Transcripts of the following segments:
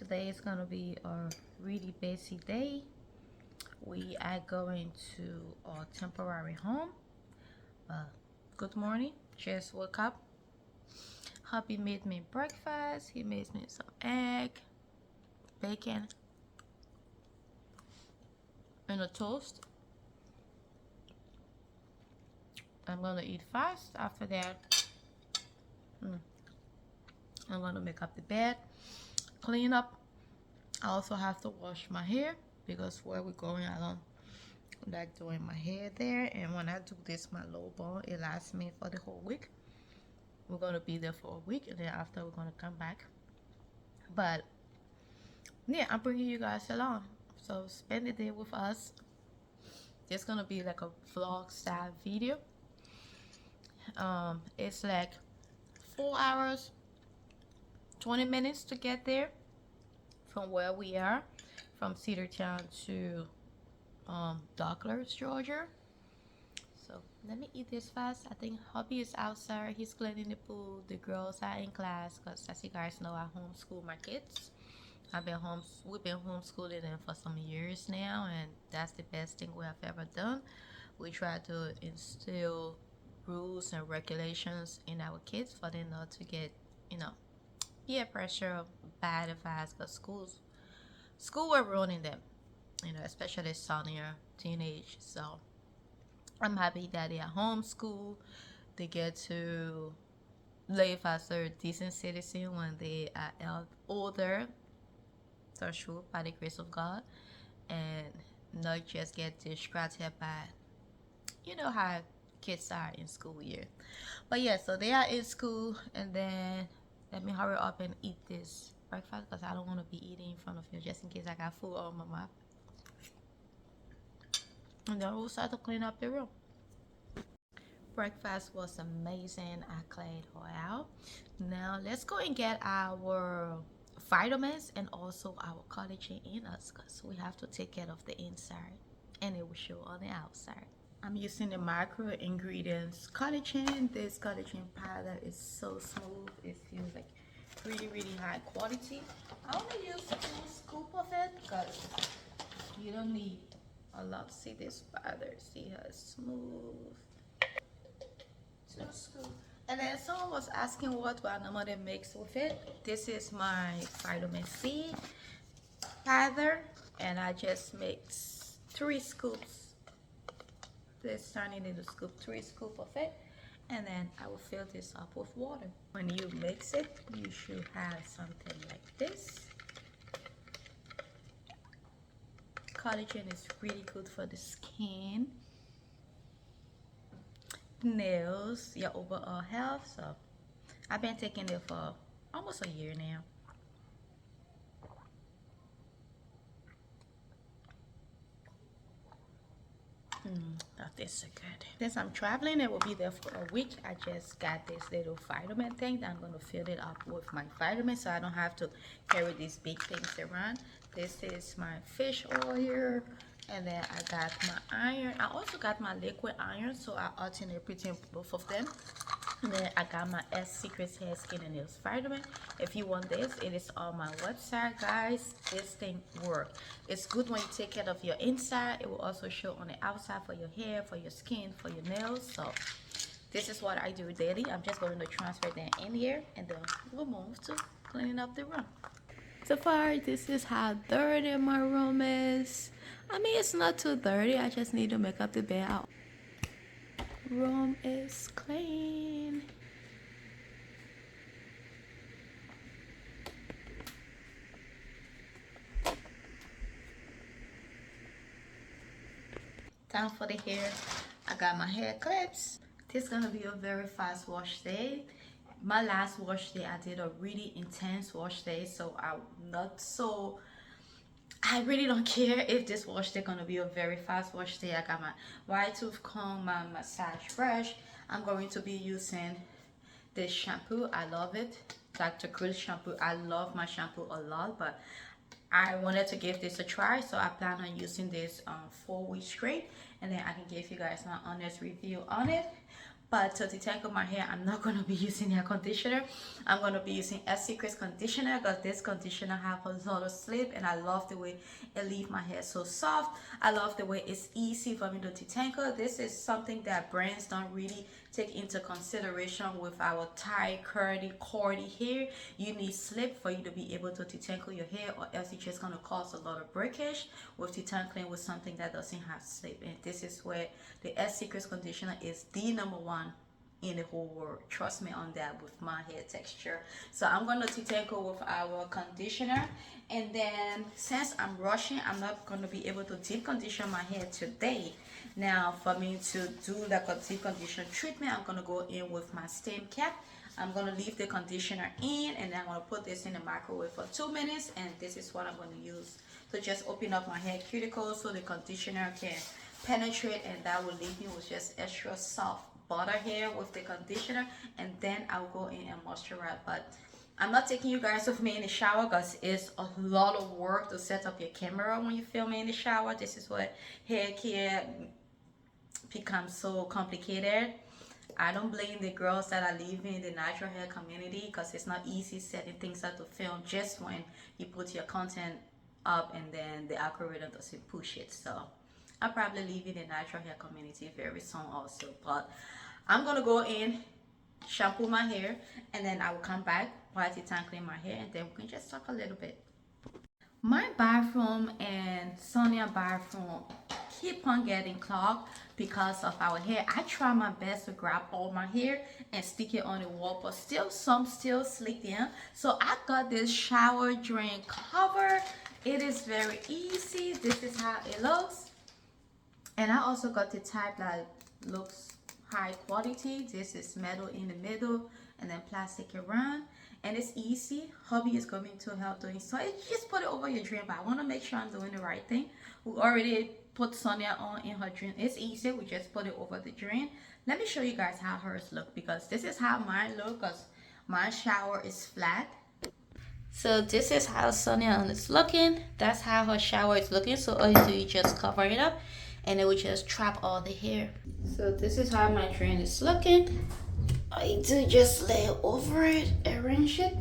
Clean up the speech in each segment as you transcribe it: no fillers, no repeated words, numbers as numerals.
Today is gonna be a really busy day. We are going to our temporary home. Good morning. Just woke up. Hubby made me breakfast. He made me some egg, bacon, and a toast. I'm gonna eat fast. After that, I'm gonna make up the bed, clean up. I also have to wash my hair because where we're going, I don't like doing my hair there. And when I do this, my low bone, it lasts me for the whole week. We're gonna be there for a week, and then after we're gonna come back. But yeah, I'm bringing you guys along, so spend the day with us. It's gonna be like a vlog style video. It's like 4 hours 20 minutes to get there from where we are, from Cedartown to Douglas, Georgia. So let me eat this fast. I think hubby is outside. He's cleaning the pool. The girls are in class because, as you guys know, I homeschool my kids. We've been homeschooling them for some years now, and that's the best thing we have ever done. We try to instill rules and regulations in our kids for them not to get, peer pressure, bad advice, because school will ruining them, especially senior teenage. So I'm happy that they are homeschooled. They get to live as a decent citizen when they are older, so true, by the grace of God, and not just get distracted by, how kids are in school year. But yeah, so they are in school, and then let me hurry up and eat this breakfast because I don't want to be eating in front of you just in case I got food on my mouth. And then we'll start to clean up the room. Breakfast was amazing. I cleaned all out. Now let's go and get our vitamins and also our collagen in us because we have to take care of the inside and it will show on the outside. I'm using the micro ingredients collagen. This collagen powder is so smooth. It feels like really high quality. I only use 2 scoops of it because you don't need a lot. See this powder, see how smooth. 2 scoops. And then someone was asking what do I normally mix with it. This is my vitamin C powder, and I just mix 3 scoops. This turning into scoop 3 scoops of it, and then I will fill this up with water. When you mix it, you should have something like this. Collagen is really good for the skin, nails, your overall health. So I've been taking it for almost a year now. That tastes so good. Since I'm traveling, it will be there for a week. I just got this little vitamin thing that I'm going to fill it up with my vitamins so I don't have to carry these big things around. This is my fish oil here, and then I got my iron. I also got my liquid iron, so I alternate between both of them. And then I got my Secrets Hair, Skin, and Nails vitamin. If you want this, it is on my website, guys. This thing works. It's good when you take care of your inside. It will also show on the outside for your hair, for your skin, for your nails. So this is what I do daily. I'm just going to transfer them in here, and then we'll move to cleaning up the room. So far, this is how dirty my room is. I mean, it's not too dirty. I just need to make up the bed out. Room is clean. Time for the hair. I got my hair clips. This is gonna be a very fast wash day. My last wash day, I did a really intense wash day, so I really don't care if this wash day gonna be a very fast wash day. I got my wide tooth comb, my massage brush. I'm going to be using this shampoo. I love it. Dr.groot shampoo. I love my shampoo a lot, but I wanted to give this a try, so I plan on using this 4 weeks straight, and then I can give you guys my honest review on it. But to detangle my hair, I'm not going to be using hair conditioner. I'm going to be using Secrets conditioner, because this conditioner have a lot of slip, and I love the way it leave my hair so soft. I love the way it's easy for me to detangle. This is something that brands don't really take into consideration with our tight, curly, cordy hair. You need slip for you to be able to detangle your hair, or else it's just going to cause a lot of breakage with detangling with something that doesn't have slip. And this is where the Secrets conditioner is the #1 in the whole world. Trust me on that with my hair texture. So I'm going to detangle with our conditioner, and then since I'm rushing, I'm not going to be able to deep condition my hair today. Now for me to do the deep condition treatment, I'm going to go in with my stem cap. I'm going to leave the conditioner in, and then I'm going to put this in the microwave for 2 minutes, and this is what I'm going to use to just open up my hair cuticles so the conditioner can penetrate, and that will leave me with just extra soft butter hair with the conditioner. And then I'll go in and moisturize. But I'm not taking you guys with me in the shower, because it's a lot of work to set up your camera when you film in the shower. This is what hair care becomes so complicated. I don't blame the girls that are living in the natural hair community, because it's not easy setting things up to film just when you put your content up and then the algorithm doesn't push it. So I'll probably leave in the natural hair community very soon also. But I'm gonna go in, shampoo my hair, and then I will come back while detangling my hair, and then we can just talk a little bit. My bathroom and Sonia's bathroom keep on getting clogged because of our hair. I try my best to grab all my hair and stick it on the wall, but still some still slick in. So I got this shower drain cover. It is very easy. This is how it looks. And I also got the type that looks high quality. This is metal in the middle and then plastic around, and it's easy. Hubby is going to help doing so. Just put it over your drain, but I want to make sure I'm doing the right thing. We already put Sonia on in her drain. It's easy. We just put it over the drain. Let me show you guys how hers look, because this is how mine look, because my shower is flat. So this is how Sonia is looking. That's how her shower is looking. So all you do is just cover it up, and it will just trap all the hair. So this is how my drain is looking. I do just lay over it, arrange it,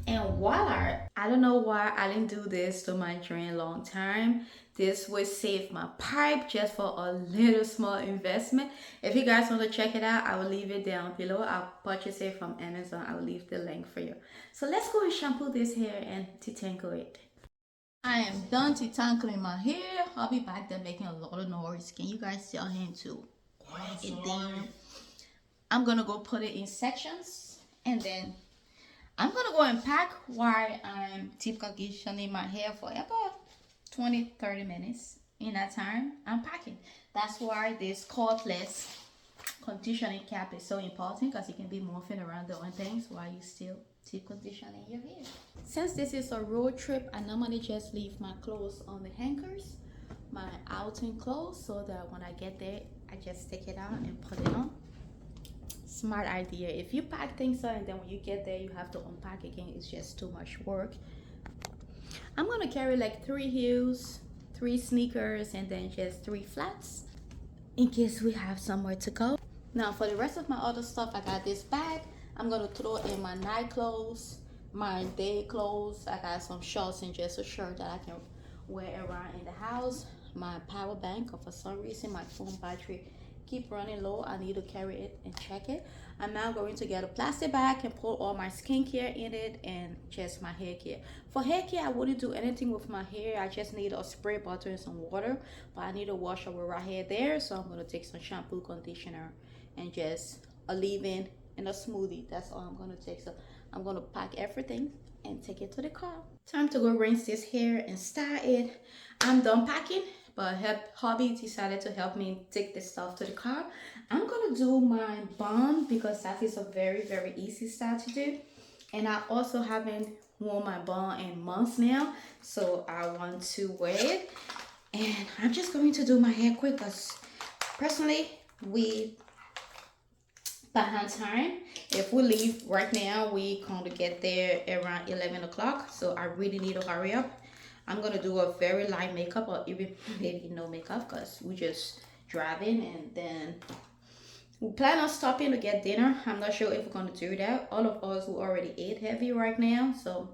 and voila. I don't know why I didn't do this to my drain long time. This would save my pipe just for a little small investment. If you guys want to check it out, I will leave it down below. I'll purchase it from Amazon. I will leave the link for you. So let's go and shampoo this hair and detangle it. I am done detangling my hair. I'll be back there making a lot of noise. Can you guys tell him to quiet it down? I'm gonna go put it in sections, and then I'm gonna go and pack while I'm deep conditioning my hair for about 20-30 minutes. In that time, I'm packing. That's why this cordless conditioning cap is so important, because you can be moving around doing things while you still deep conditioning your hair. Since this is a road trip, I normally just leave my clothes on the hangers, my outing clothes, so that when I get there, I just take it out and put it on. Smart idea. If you pack things up and then when you get there you have to unpack again, it's just too much work. I'm gonna carry like 3 heels, 3 sneakers, and then just 3 flats in case we have somewhere to go. Now for the rest of my other stuff, I got this bag. I'm gonna throw in my night clothes, my day clothes. I got some shorts and just a shirt that I can wear around in the house. My power bank, for some reason my phone battery keep running low. I need to carry it and check it. I'm now going to get a plastic bag and put all my skincare in it and just my hair care. For hair care, I wouldn't do anything with my hair. I just need a spray bottle and some water, but I need to wash over right hair there. So I'm going to take some shampoo, conditioner, and just a leave-in and a smoothie. That's all I'm going to take. So I'm going to pack everything and take it to the car. Time to go rinse this hair and style it. I'm done packing, but hubby decided to help me take this stuff to the car. I'm gonna do my bun because that is a very easy style to do, and I also haven't worn my bun in months now, so I want to wear it. And I'm just going to do my hair quick because personally we behind time. If we leave right now, we going to get there around 11 o'clock, so I really need to hurry up. I'm gonna do a very light makeup, or even maybe no makeup, because we just driving, and then We plan on stopping to get dinner. I'm not sure if we're gonna do that. All of us who already ate heavy right now, so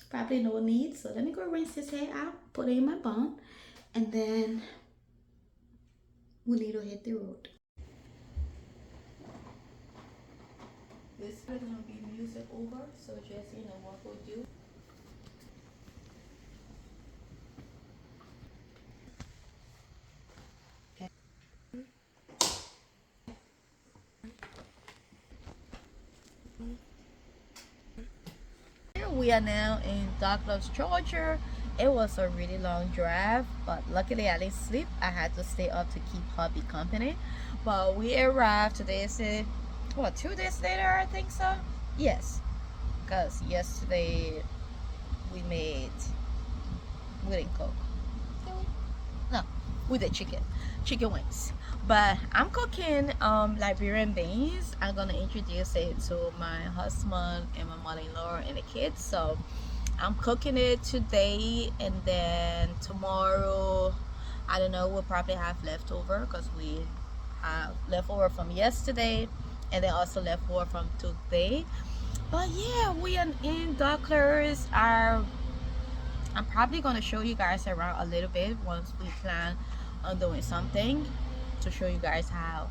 probably no need. So let me go rinse this hair out, put it in my bun, and then we need to hit the road. This is gonna be music over, so just what we'll do. We are now in Douglas, Georgia. It was a really long drive, but luckily I didn't sleep. I had to stay up to keep hubby company. But we arrived today. Is it what, 2 days later? I think so. Yes, because yesterday we didn't cook. No, we did chicken wings. But I'm cooking Liberian beans. I'm gonna introduce it to my husband and my mother-in-law and the kids. So I'm cooking it today, and then tomorrow, I don't know, we'll probably have leftover because we have leftover from yesterday, and then also leftover from today. But yeah, we are in Dockers. I'm probably going to show you guys around a little bit once we plan on doing something to show you guys how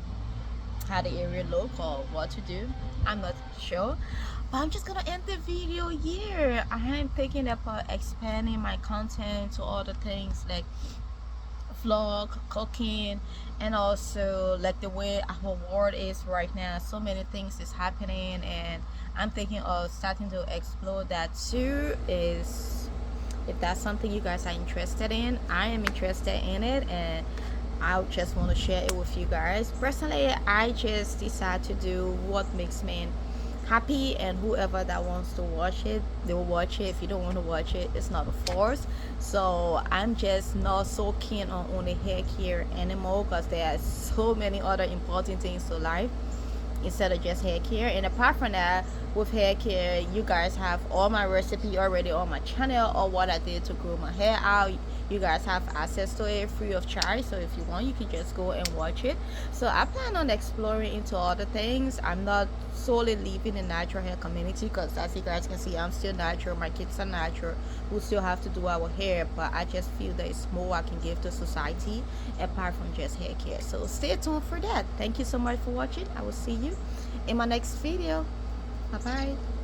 the area look or what to do. I'm not sure, but I'm just gonna end the video here. I am thinking about expanding my content to other things like vlog, cooking, and also like the way our world is right now. So many things is happening, and I'm thinking of starting to explore that too. Is if that's something you guys are interested in, I am interested in it, and I just want to share it with you guys. Personally, I just decide to do what makes me happy, and whoever that wants to watch it, they will watch it. If you don't want to watch it, it's not a force. So I'm just not so keen on only hair care anymore, because there are so many other important things to life instead of just hair care. And apart from that, with hair care, you guys have all my recipe already on my channel, or what I did to grow my hair out. You guys have access to it free of charge, so if you want, you can just go and watch it. So I plan on exploring into other things. I'm not solely leaving the natural hair community, because as you guys can see, I'm still natural, my kids are natural, we still have to do our hair, but I just feel there's more I can give to society apart from just hair care. So stay tuned for that. Thank you so much for watching. I will see you in my next video. Bye bye.